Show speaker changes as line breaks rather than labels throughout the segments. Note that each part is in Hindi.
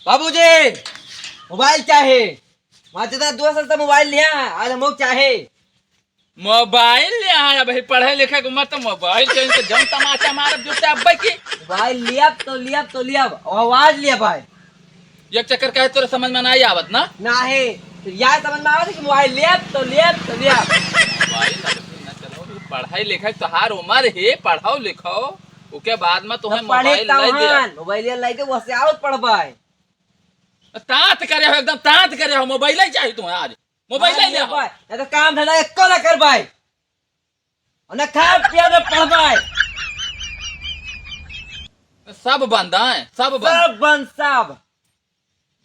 बाबूजी मोबाइल चाहे माता दोस्त मोबाइल लिया आज हम चाहे
मोबाइल ले आया भाई पढ़े लिखे को मत मोबाइल चाहिए तो जम तमाचा मारब जुटा अब की
मोबाइल लिया आवाज लिया भाई
एक चक्कर कहे तोरे समझ में नहीं आवत ना
है तो यार समझ में आवत कि मोबाइल लिया
मोबाइल ना चलो पढ़ाई लिखाई तोहार उम्र है पढ़ाओ लिखाओ उसके बाद में तुम्हें मोबाइल ले दिया
मोबाइल लेके वैसे आवत पढ़बाई
तात करे हो एकदम तात करे हो मोबाइल ही चाहिए तुम्हें आज मोबाइल ले
भाई ये तो काम धंधा एको ना कर भाई और ना खा पिया ना पढ़ भाई
सब बंद है सब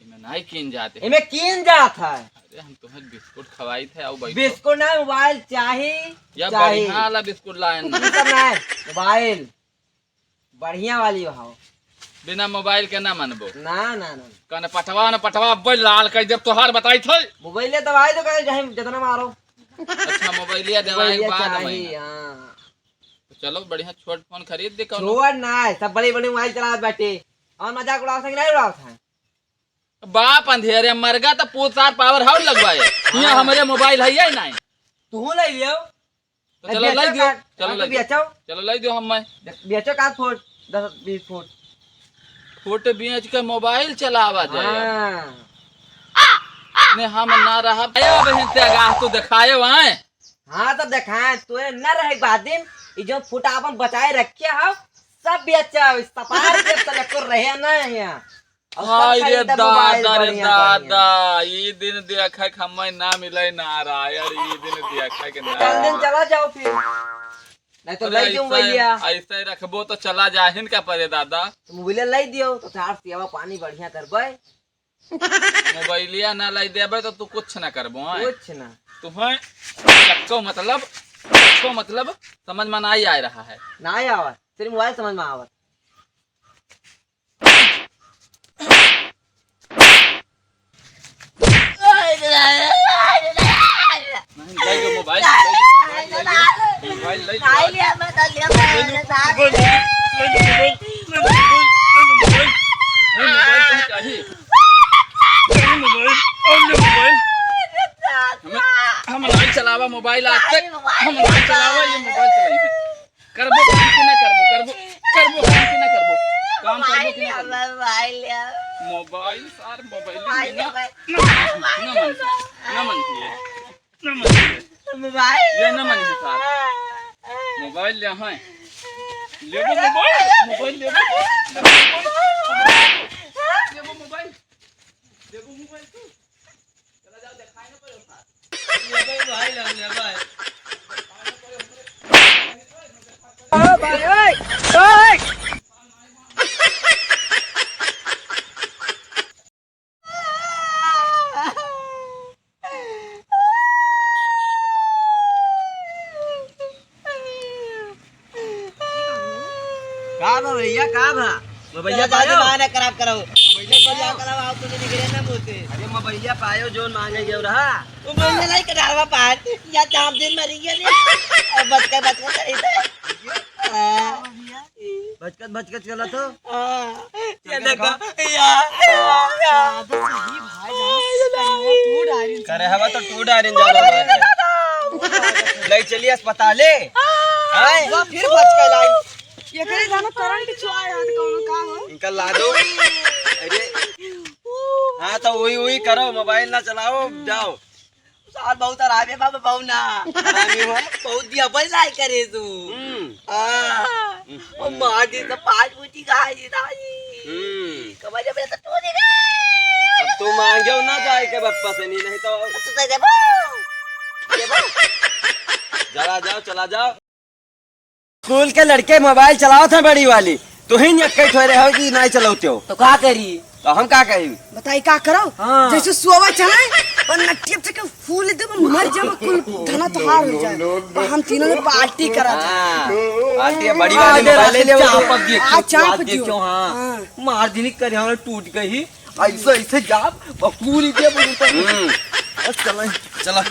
इमे नहीं कीन जाते
इमे कीन जात है
अरे हम तुम्हें बिस्कुट खवाई थे आओ भाई
बिस्कुट ना मोबाइल चाहिए
या बढ़िया वाला बिस्कुट लाए ना
मोबाइल बढ़िया वाली हो
बिना मोबाइल के ना मनबो
ना
कने पटवा बोल लाल कर जब तोहार बताई थे
मोबाइल दवाई तो कहे चाहे जितना मारो
अच्छा मोबाइल दवाई बाद में
हां
तो चलो बढ़िया छोट फोन खरीद दे कौन
छोड़ ना सब बड़े मोबाइल चला बैठे और मजाक उड़ा सके नहीं उड़ा है
बाप अंधेरे मरगा तो पूछार पावर हाउस लगवाए यहाँ हमारे मोबाइल है ही नहीं
तू ले लियो
तो चलो ले दियो चलो ले दियो हम
बेचो का फुट 10-20 फुट
फुट बेच के मोबाइल चलावा जाए ने हम ना रहा बहन से आगाह तो दिखाए वहां
हाँ तब दिखाए तो न रहे बाद दिन जो फुट अपन बचाए रखे हो सब बेचा सपार के तलक रहे ना यहाँ
रे दादा ये दिन देखा हमें ना मिले ना रहा यार ये दिन देखा के ना
कल दिन चला जाओ फिर नहीं तो ले दूं भैया
ऐसे रखबो तो चला जाहिन का परे दादा
मोबाइल ले दियो तो चार सेवा पानी बढ़िया करबे
मोबाइलिया ना लाई देबे तो तू कुछ ना करबो
कुछ ना
तुम्हें चक्को मतलब समझ में नहीं आ रहा है
ना आवत सिर्फ मोबाइल समझ में आवत
हम नहीं चलावा मोबाइल आज तक हम नहीं चलावा ये मोबाइल चलाइए करबो काम की ना करबो काम की ना करबो काम करबो की ना मोबाइल सार मोबाइल ना मन मोबाइल ये ना मन सार मोबाइल ले हां लेबो मोबाइल तू चला जाओ दिखाई ना पड़े ले भाई ले भाई
ओ भाई ओए भैया का भैया माने खराब करो भैया कराओ आप तो नहीं गिरे ना मोते अरे भैया पायो जोन मांगे गयो रहा वो बोलने लाई करावा पार या चार दिन मरी गया ने अब बच के चली थे बचकत चला तो क्या देखा यार तो सही भाई तू डायरी करे हवा तो तू डायरी जाना ले चलिए अस्पताल हां वो फिर बच के लाई ये करे जानो करंट छुआया तो कौन का हो इनका ला दो अरे हां तो वही करो मोबाइल ना चलाओ जाओ साल बहुत आरामे बाबा बहु ना आरामी हो बहुत दिया भाई लाई करे तू हां ओ मार दी तो पांच बूटी गाई दाई कब जब तो तू देगा अब तू मांगो ना जाए के बप्पा से नहीं तो तू दे दे चला जाओ स्कूल के लड़के मोबाइल चलाओ था बड़ी वाली तो ही नहीं ठहरे हो कि नहीं चलाते हो तो क्या करी तो हम क्या करी
बताई क्या करो जैसे सुवा चलाए और नटिया से फूल दे मर जाओ कुल धना तो हार हो जाए और हम तीनों ने पार्टी करा
पार्टी बड़ी वाली मोबाइल ले ले
चाप दियो
हां मार दिनी करे हम टूट गई ऐसे जा पूरी दे चला